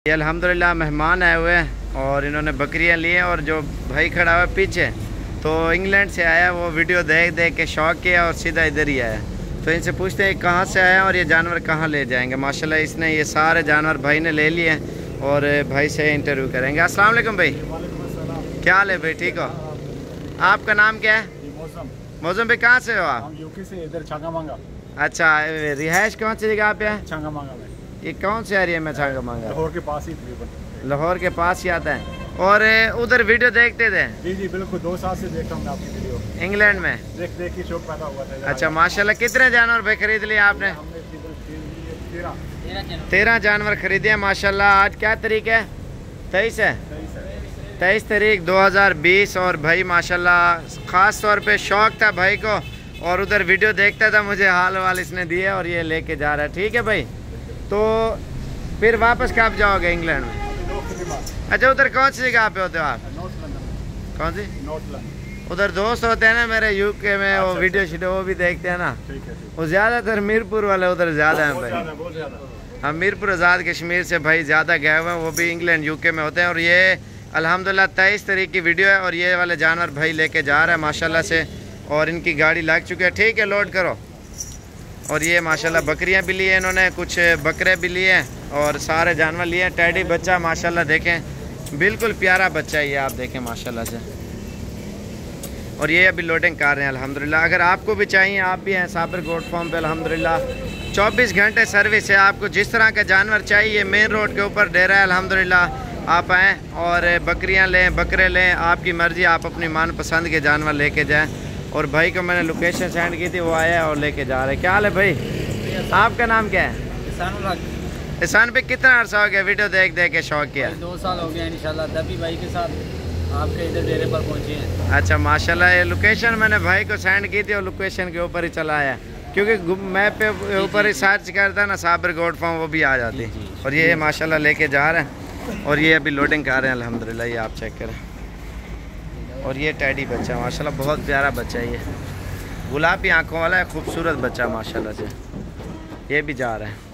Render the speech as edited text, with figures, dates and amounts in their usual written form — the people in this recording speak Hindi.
ये अल्हम्दुलिल्लाह मेहमान आए हुए हैं और इन्होंने बकरियां ली हैं। और जो भाई खड़ा हुआ है पीछे तो इंग्लैंड से आया, वो वीडियो देख देख के शौक किया और सीधा इधर ही आया। तो इनसे पूछते हैं कहाँ से आया और ये जानवर कहाँ ले जाएंगे। माशाल्लाह इसने ये सारे जानवर भाई ने ले लिए हैं और भाई से इंटरव्यू करेंगे। अस्सलाम वालेकुम भाई, क्या हाल है भाई, ठीक हो? आपका नाम क्या है? मौसम भाई कहाँ से हो आप? यूपी से, इधर छांगामांगा। अच्छा, रिहाइश कौन सी जगह पे है? छांगामांगा में। ये कौन से एरिया में छांगामांगा? लाहौर के पास ही तकरीबन। लाहौर के पास ही आता है। और उधर वीडियो देखते थे? जी जी बिल्कुल, 2 साल से देखता हूँ आपकी वीडियो। इंग्लैंड में देख देख के शौक पैदा हुआ था। अच्छा माशाल्लाह, कितने जानवर भाई खरीद लिए आपने? 13 जानवर खरीदे हैं माशाल्लाह। आज क्या तारीख है? 23 है। 23 तारीख 2020। और भाई माशाल्लाह ख़ास तौर पे शौक था भाई को और उधर वीडियो देखता था, मुझे हाल वाल इसने दिए और ये लेके जा रहा है। ठीक है भाई, तो फिर वापस कब जाओगे इंग्लैंड में? अच्छा, उधर कौन सी जगह पे होते हो आप? कौन सी? उधर दोस्त होते हैं ना मेरे यूके में, वो वीडियो शीडियो वो भी देखते हैं ना। वो ज़्यादातर मीरपुर वाले उधर ज़्यादा हैं भाई। हम मीरपुर आज़ाद कश्मीर से भाई ज़्यादा गए हुए हैं, वो भी इंग्लैंड यूके में होते हैं। और ये अल्हम्दुलिल्लाह 23 तारीख की वीडियो है और ये वाले जानवर भाई लेके जा रहा है माशाल्लाह से। और इनकी गाड़ी लग चुकी है। ठीक है, लोड करो। और ये माशाल्लाह बकरियां भी लिए इन्होंने, कुछ बकरे भी लिए हैं और सारे जानवर लिए हैं। टैडी बच्चा माशाल्लाह देखें, बिल्कुल प्यारा बच्चा है ये, आप देखें माशाल्लाह से। और ये अभी लोडिंग कर रहे हैं अल्हम्दुलिल्लाह। अगर आपको भी चाहिए, आप भी हैं साबिर गोट फार्म पे अल्हम्दुलिल्लाह 24 घंटे सर्विस है। आपको जिस तरह का जानवर चाहिए मेन रोड के ऊपर डेरा है अल्हम्दुलिल्लाह। आप आएँ और बकरियाँ लें, बकरे लें, आपकी मर्ज़ी, आप अपनी मनपसंद के जानवर लेके जाएँ। और भाई को मैंने लोकेशन सेंड की थी, वो आया और लेके जा रहे हैं। क्या हाल है भाई, आपका नाम क्या है? एहसान भाई, कितना अर्सा हो गया वीडियो देख देख के शौक किया? 2 साल हो गया इंशाल्लाह। दबी भाई के साथ आपके इधर डेरे पर पहुंचे हैं। अच्छा माशाल्लाह, ये लोकेशन मैंने भाई को सेंड की थी और लोकेशन के ऊपर ही चला आया, क्योंकि मैप पे ऊपर ही सर्च करता ना साबिर गोट फार्म, वो भी आ जाती। और ये माशाल्लाह लेके जा रहे हैं और ये अभी लोडिंग कर रहे हैं अल्हम्दुलिल्लाह। ये आप चेक करें। और ये टैडी बच्चा माशाल्लाह बहुत प्यारा बच्चा है, ये गुलाबी आंखों वाला है, खूबसूरत बच्चा माशाल्लाह से। ये भी जा रहा है।